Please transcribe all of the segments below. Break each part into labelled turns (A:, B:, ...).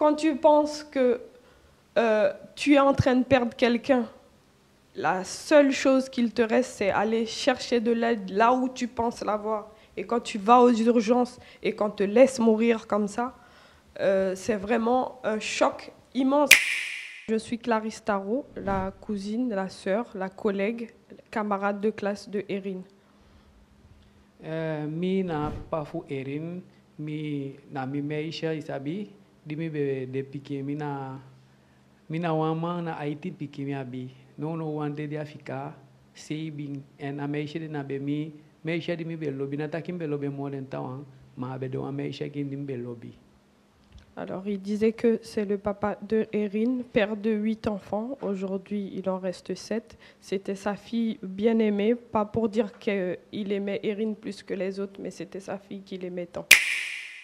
A: quand tu penses que tu es en train de perdre quelqu'un, la seule chose qu'il te reste, c'est aller chercher de l'aide là où tu penses l'avoir. Et quand tu vas aux urgences et qu'on te laisse mourir comme ça, c'est vraiment un choc immense. Je suis Clarisse Tarot, la cousine, la sœur, la collègue, camarade de classe de Erin.
B: Mi na pafu Erin, mi na mi meisha isabi, di mi be de pique mi na wama na Haiti pique mi abi. No wande dia ficar sei bing en a meisha di na be mi meisha di mi be lobby na takim be lobby mo den tawan ma be do a meisha ki di be lobby.
A: Alors, il disait que c'est le papa de Erin, père de 8 enfants. Aujourd'hui, il en reste 7. C'était sa fille bien-aimée, pas pour dire qu'il aimait Erin plus que les autres, mais c'était sa fille qu'il aimait tant.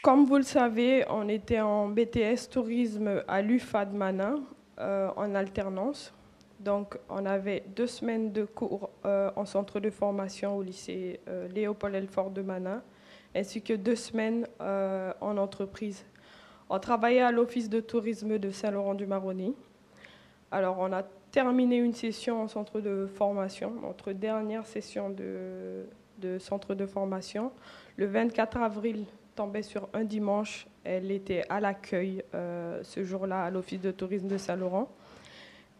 A: Comme vous le savez, on était en BTS tourisme à l'UFA de Mana, en alternance. Donc, on avait 2 semaines de cours en centre de formation au lycée Léopold Elfort de Mana, ainsi que 2 semaines en entreprise. On travaillait à l'office de tourisme de Saint-Laurent-du-Maroni. Alors, on a terminé une session en centre de formation, notre dernière session de centre de formation. Le 24 avril tombait sur un dimanche. Elle était à l'accueil ce jour-là à l'office de tourisme de Saint-Laurent.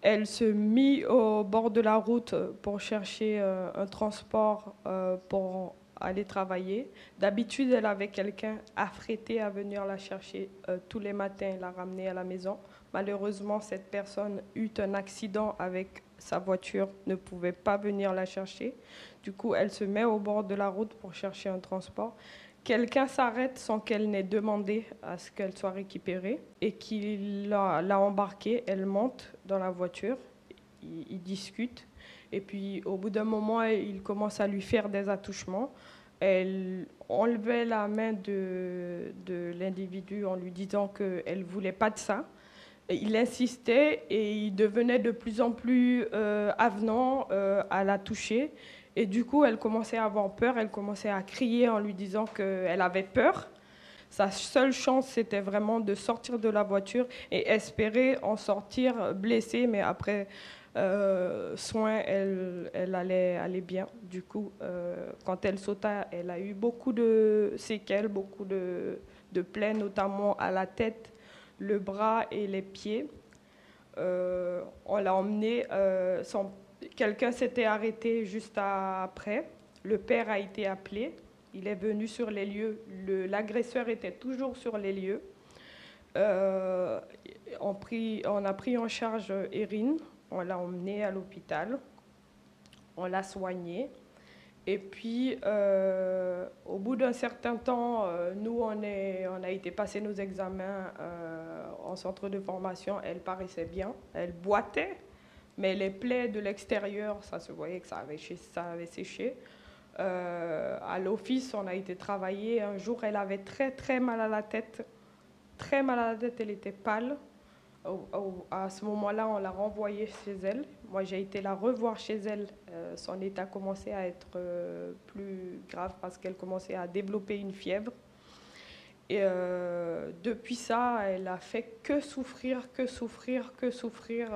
A: Elle se mit au bord de la route pour chercher un transport pour aller travailler. D'habitude, elle avait quelqu'un affrété à venir la chercher tous les matins, la ramener à la maison. Malheureusement, cette personne eut un accident avec sa voiture, ne pouvait pas venir la chercher. Du coup, elle se met au bord de la route pour chercher un transport. Quelqu'un s'arrête sans qu'elle n'ait demandé à ce qu'elle soit récupérée et qu'il l'a embarquée. Elle monte dans la voiture, ils discutent. Et puis, au bout d'un moment, il commence à lui faire des attouchements. Elle enlevait la main de l'individu en lui disant qu'elle ne voulait pas de ça. Et il insistait et il devenait de plus en plus avenant à la toucher. Et du coup, elle commençait à avoir peur, elle commençait à crier en lui disant qu'elle avait peur. Sa seule chance, c'était vraiment de sortir de la voiture et espérer en sortir blessée, mais après soin, elle allait aller bien. Du coup, quand elle sauta, elle a eu beaucoup de séquelles, beaucoup de plaies, notamment à la tête, le bras et les pieds. On l'a emmenée, quelqu'un s'était arrêté juste après. Le père a été appelé. Il est venu sur les lieux. L'agresseur était toujours sur les lieux. On a pris en charge Erin. On l'a emmenée à l'hôpital. On l'a soignée. Et puis, au bout d'un certain temps, nous, on a été passer nos examens en centre de formation. Elle paraissait bien. Elle boitait. Mais les plaies de l'extérieur, ça se voyait que ça avait séché. À l'office, on a été travailler. Un jour, elle avait très, très mal à la tête. Très mal à la tête, elle était pâle. À ce moment-là, on l'a renvoyée chez elle. Moi, j'ai été la revoir chez elle. Son état commençait à être plus grave parce qu'elle commençait à développer une fièvre. Et depuis ça, elle a fait que souffrir, que souffrir, que souffrir.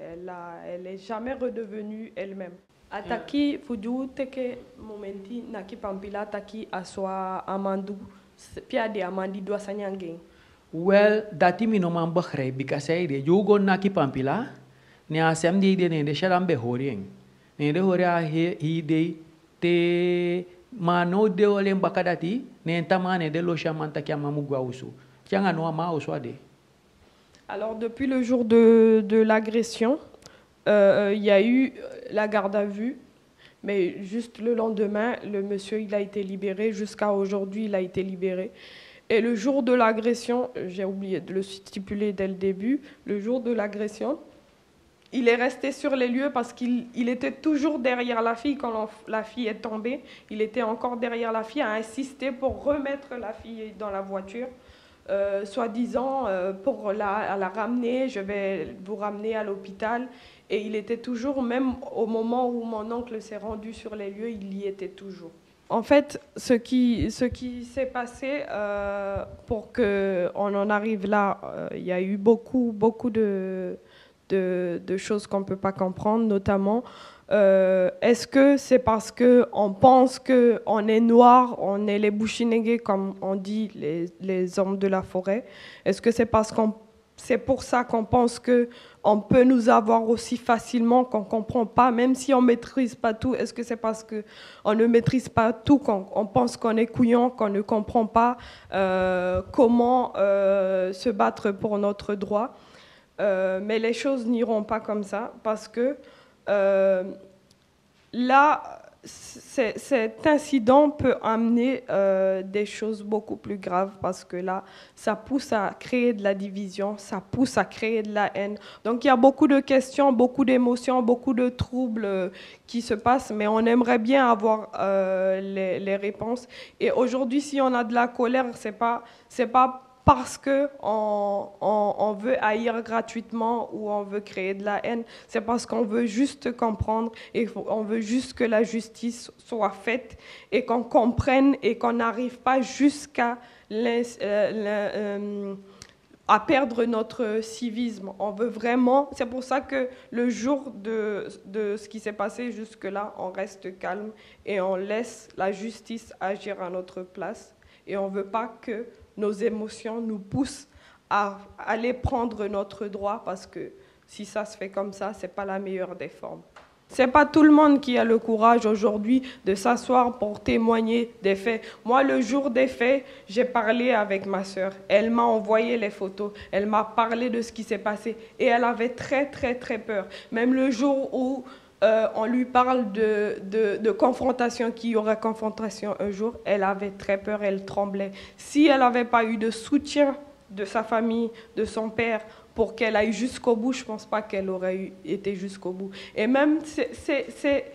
A: Elle n'est jamais redevenue elle-même. Ataki fudu teke momenti naki pampila taki aswa amandu pia de amandi dua sanyangeng.
B: Well, dati mi no man begrijp, because hij de jogo naki pampila, ne asem die de ne de sharam be horien. Ne de horia he de te mano de olem bakadati, ne tamane de lo shaman taki amamugwa usu. Tianga no ama uswade.
A: Alors depuis le jour de l'agression, il y a eu la garde à vue, mais juste le lendemain, le monsieur il a été libéré. Jusqu'à aujourd'hui, il a été libéré. Et le jour de l'agression, j'ai oublié de le stipuler dès le début, le jour de l'agression, il est resté sur les lieux parce qu'il était toujours derrière la fille. Quand la fille est tombée, il était encore derrière la fille, à insister pour remettre la fille dans la voiture. Soi-disant pour la ramener, je vais vous ramener à l'hôpital. Et il était toujours, même au moment où mon oncle s'est rendu sur les lieux, il y était toujours. En fait, ce qui s'est passé pour qu'on en arrive là, il y a eu beaucoup de choses qu'on ne peut pas comprendre, notamment est-ce que c'est parce qu'on pense qu'on est noir, on est les Bushinengue, comme on dit, les hommes de la forêt? Est-ce que c'est parce qu'on c'est pour ça qu'on pense qu'on peut nous avoir aussi facilement, qu'on ne comprend pas, même si on ne maîtrise pas tout? Est-ce que c'est parce qu'on ne maîtrise pas tout, qu'on pense qu'on est couillon, qu'on ne comprend pas comment se battre pour notre droit? Mais les choses n'iront pas comme ça, parce que là, cet incident peut amener des choses beaucoup plus graves, parce que là, ça pousse à créer de la division, ça pousse à créer de la haine. Donc il y a beaucoup de questions, beaucoup d'émotions, beaucoup de troubles qui se passent, mais on aimerait bien avoir les réponses. Et aujourd'hui, si on a de la colère, c'est pas parce qu'on veut haïr gratuitement ou on veut créer de la haine, c'est parce qu'on veut juste comprendre et on veut juste que la justice soit faite et qu'on comprenne et qu'on n'arrive pas jusqu'à à perdre notre civisme. On veut vraiment, c'est pour ça que le jour de ce qui s'est passé jusque-là, on reste calme et on laisse la justice agir à notre place. Et on ne veut pas que nos émotions nous poussent à aller prendre notre droit, parce que si ça se fait comme ça, ce n'est pas la meilleure des formes. Ce n'est pas tout le monde qui a le courage aujourd'hui de s'asseoir pour témoigner des faits. Moi, le jour des faits, j'ai parlé avec ma sœur. Elle m'a envoyé les photos. Elle m'a parlé de ce qui s'est passé. Et elle avait très peur. Même le jour où on lui parle de confrontation, qu'il y aura confrontation un jour, elle avait très peur, elle tremblait. Si elle n'avait pas eu de soutien de sa famille, de son père, pour qu'elle aille jusqu'au bout, je ne pense pas qu'elle aurait été jusqu'au bout. Et même, c'est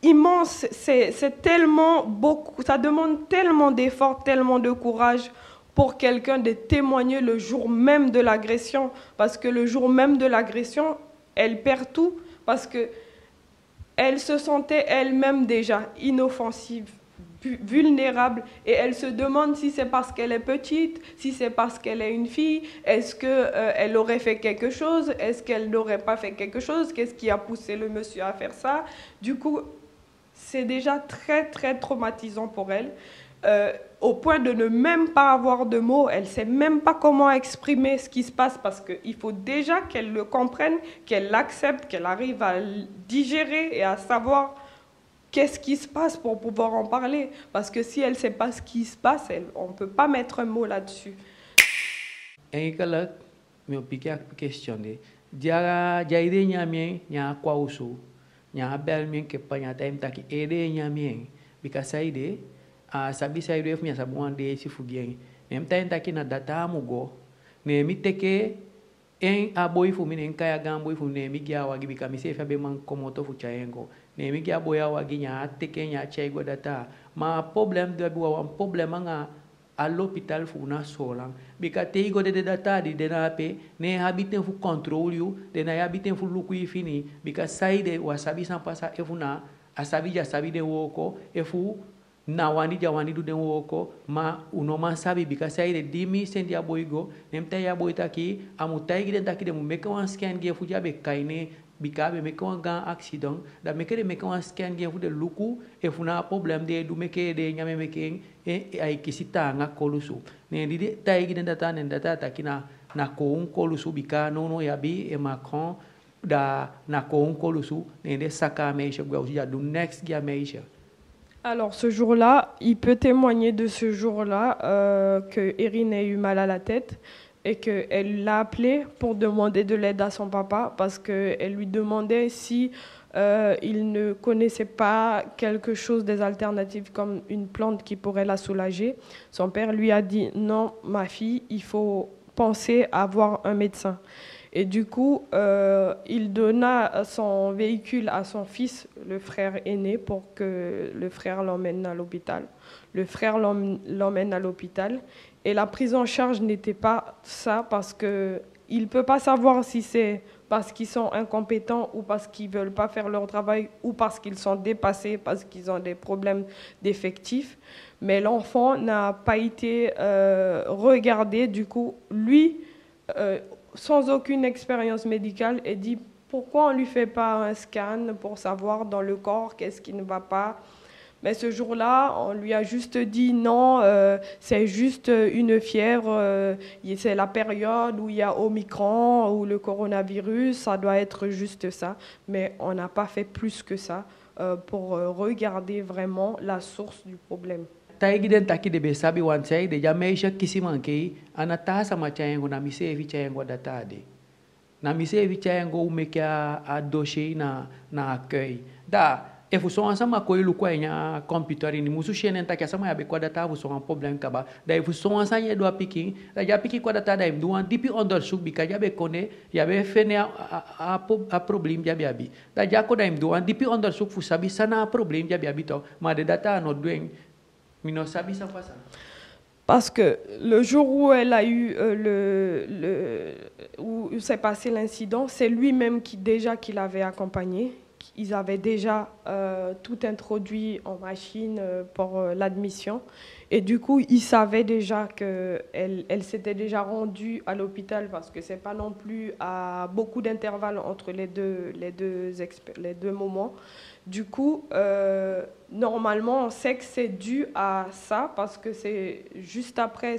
A: immense, c'est tellement beaucoup, ça demande tellement d'efforts, tellement de courage pour quelqu'un de témoigner le jour même de l'agression. Parce que le jour même de l'agression, elle perd tout, parce qu'elle se sentait elle-même déjà inoffensive, vulnérable, et elle se demande si c'est parce qu'elle est petite, si c'est parce qu'elle est une fille, est-ce qu'elle aurait fait quelque chose, est-ce qu'elle n'aurait pas fait quelque chose, qu'est-ce qui a poussé le monsieur à faire ça? Du coup, c'est déjà très traumatisant pour elle. Au point de ne même pas avoir de mots, elle ne sait même pas comment exprimer ce qui se passe, parce qu'il faut déjà qu'elle le comprenne, qu'elle l'accepte, qu'elle arrive à le digérer et à savoir qu'est-ce qui se passe pour pouvoir en parler. Parce que si elle ne sait pas ce qui se passe, on ne peut pas mettre un mot là-dessus.
B: Et que là, me pique à questionner. Diara, jaide nyamien, nya kwa usu, nya bel mien que pas nya time taki ede nyamien, bika saide. Sabi sa ido fnya sabu ande si fugien nem tan taki na data mugo ne mi teke en aboy fu minen kaya gamboy fu ne mi gya wagi bika mi se fa be man komoto fu chayengo ne mi gya boya wagi nya teke nya chaygo data ma problem de bi wa problem nga à l'hôpital fu na solang bika te go de data di de na pe ne habiten fu control you de na habiten fu luku fini bika saide wa sabi san pasa e fu na asabi ja sabi de woko e fu na wani jawani du den woko ma uno man sabi bika sayre dimi sendi ya boygo nemta ya boyta ki amu taygi den takide mu meka wan scan ge fu jabe kayne bika be meka wan gan accident da meka de meka wan scan ge fu de luku e fu na problem de du meke de nyame meke e ay kisita nga kolusu ne di de taygi den data nen data takina na ko un kolusu bika no ya bi e Macron da na ko un kolusu ne de saka meisha gwa uja du next gia meisha.
A: Alors ce jour-là, il peut témoigner de ce jour-là que Erin a eu mal à la tête et qu'elle l'a appelé pour demander de l'aide à son papa, parce qu'elle lui demandait si il ne connaissait pas quelque chose, des alternatives comme une plante qui pourrait la soulager. Son père lui a dit « Non, ma fille, il faut penser à voir un médecin ». Et du coup, il donna son véhicule à son fils, le frère aîné, pour que le frère l'emmène à l'hôpital. Le frère l'emmène à l'hôpital. Et la prise en charge n'était pas ça, parce que il ne peut pas savoir si c'est parce qu'ils sont incompétents ou parce qu'ils ne veulent pas faire leur travail ou parce qu'ils sont dépassés, parce qu'ils ont des problèmes d'effectifs. Mais l'enfant n'a pas été regardé. Du coup, lui, sans aucune expérience médicale, est dit pourquoi on ne lui fait pas un scan pour savoir dans le corps qu'est-ce qui ne va pas. Mais ce jour-là, on lui a juste dit non, c'est juste une fièvre, c'est la période où il y a Omicron ou le coronavirus, ça doit être juste ça. Mais on n'a pas fait plus que ça pour regarder vraiment la source du problème.
B: Taigi taki de besabi wansai de jameisha kisimanke anata sama chayengo na misevi chayengo datade. Na misevi chayengo umekia a dossier na accueil. Da e fu son sama ko ilu kwa nya computer ni musu shenen taki sama ya be kwa data fu son un problème kaba. Da e fu son sama ye do piki, da ja piki kwa data da im duan dipi onderzoek bika ja be kone ya be fene a probleem ja biabi. Da ja ko da im duan dipi onderzoek fu sabi sana probleem ja biabi to, ma de data no doing.
A: Parce que le jour où elle a eu où s'est passé l'incident, c'est lui-même qui l'avait accompagné. Ils avaient déjà tout introduit en machine pour l'admission. Et du coup, ils savaient déjà qu'elle s'était déjà rendue à l'hôpital parce que c'est pas non plus à beaucoup d'intervalles entre les deux moments. Du coup, normalement, on sait que c'est dû à ça parce que c'est juste après,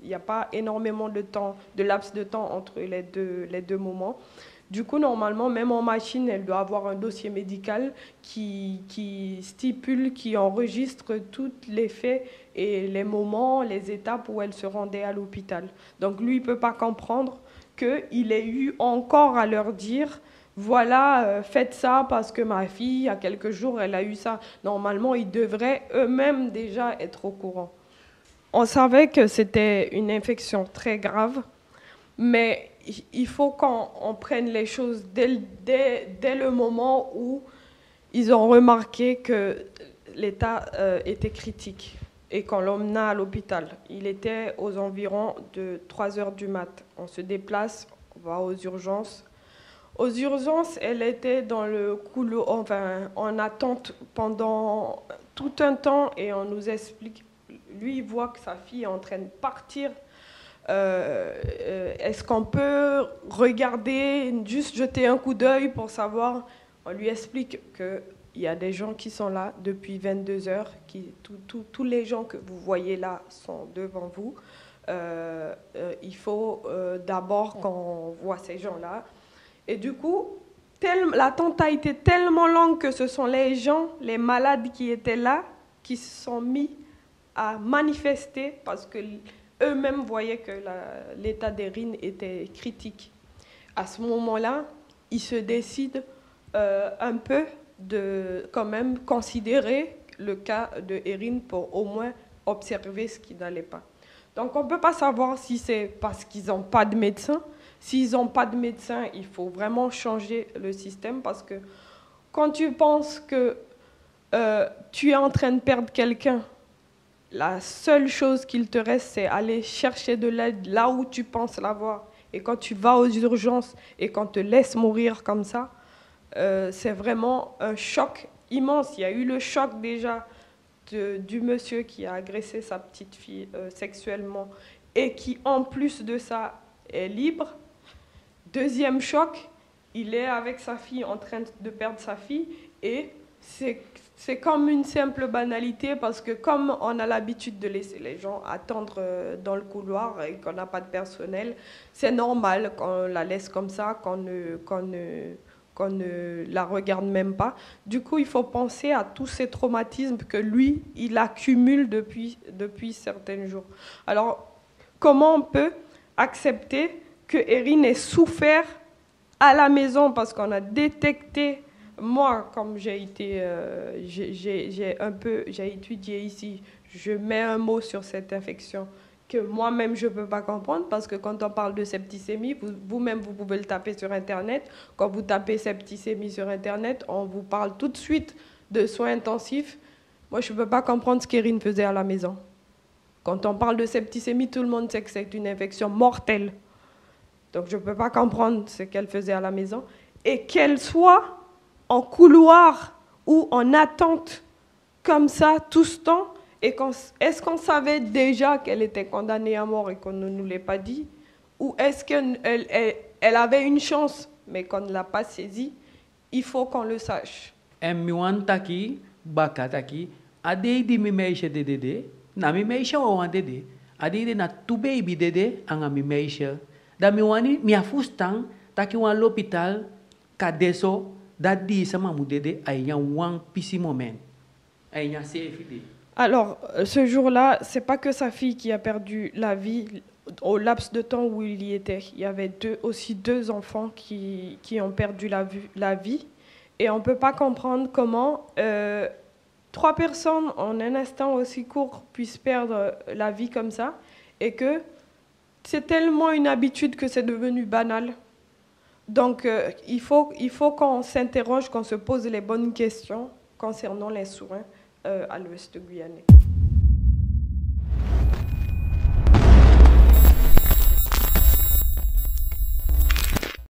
A: il n'y a pas énormément de laps de temps entre les deux moments. Du coup, normalement, même en machine, elle doit avoir un dossier médical qui stipule, qui enregistre tous les faits et les moments, les étapes où elle se rendait à l'hôpital. Donc lui, il ne peut pas comprendre qu'il ait eu encore à leur dire voilà, faites ça parce que ma fille, il y a quelques jours, elle a eu ça. Normalement, ils devraient eux-mêmes déjà être au courant. On savait que c'était une infection très grave, mais il faut qu'on prenne les choses dès le moment où ils ont remarqué que l'état était critique et qu'on l'emmena à l'hôpital. Il était aux environs de 3 heures du mat'. On se déplace, on va aux urgences. Aux urgences, elle était dans le couloir, enfin, en attente pendant tout un temps et on nous explique, lui, il voit que sa fille est en train de partir. Est-ce qu'on peut regarder, juste jeter un coup d'œil pour savoir? On lui explique qu'il y a des gens qui sont là depuis 22 heures, tous les gens que vous voyez là sont devant vous. Il faut d'abord qu'on voit ces gens-là. Et du coup, l'attente a été tellement longue que ce sont les gens, les malades qui étaient là, qui se sont mis à manifester parce qu'eux-mêmes voyaient que l'état d'Erin était critique. À ce moment-là, ils se décident un peu de quand même considérer le cas de Erin pour au moins observer ce qui n'allait pas. Donc on ne peut pas savoir si c'est parce qu'ils n'ont pas de médecin. S'ils n'ont pas de médecin, il faut vraiment changer le système parce que quand tu penses que tu es en train de perdre quelqu'un, la seule chose qu'il te reste, c'est aller chercher de l'aide là où tu penses l'avoir. Et quand tu vas aux urgences et qu'on te laisse mourir comme ça, c'est vraiment un choc immense. Il y a eu le choc déjà du monsieur qui a agressé sa petite fille sexuellement et qui, en plus de ça, est libre. Deuxième choc, il est avec sa fille en train de perdre sa fille et c'est comme une simple banalité parce que comme on a l'habitude de laisser les gens attendre dans le couloir et qu'on n'a pas de personnel, c'est normal qu'on la laisse comme ça, qu'on ne la regarde même pas. Du coup, il faut penser à tous ces traumatismes que lui, il accumule depuis certains jours. Alors, comment on peut accepter que Erin ait souffert à la maison parce qu'on a détecté, moi, comme j'ai étudié ici, je mets un mot sur cette infection que moi-même je ne peux pas comprendre parce que quand on parle de septicémie, vous-même vous pouvez le taper sur Internet. Quand vous tapez septicémie sur Internet, on vous parle tout de suite de soins intensifs. Moi, je ne peux pas comprendre ce qu'Erin faisait à la maison. Quand on parle de septicémie, tout le monde sait que c'est une infection mortelle. Donc je ne peux pas comprendre ce qu'elle faisait à la maison. Et qu'elle soit en couloir ou en attente comme ça tout ce temps. Et est-ce qu'on savait déjà qu'elle était condamnée à mort et qu'on ne nous l'ait pas dit? Ou est-ce qu'elle avait une chance, mais qu'on ne l'a pas saisie? Il faut qu'on le sache.
B: Mi taki, baka taki, ade di mi meisha dede, na mi meisha wa dede, ade na tu baby dede, anga mi meisha. Da mi wani mi afustang, taki wan l'hôpital, kadeso, da di sama mu dede, aynya wang pisi moment. Aynya CFD.
A: Alors, ce jour-là, c'est pas que sa fille qui a perdu la vie au laps de temps où il y était. Il y avait aussi deux enfants qui ont perdu la vie. Et on ne peut pas comprendre comment 3 personnes en un instant aussi court puissent perdre la vie comme ça. Et que c'est tellement une habitude que c'est devenu banal. Donc, il faut qu'on s'interroge, qu'on se pose les bonnes questions concernant les soins à l'ouest guyanais.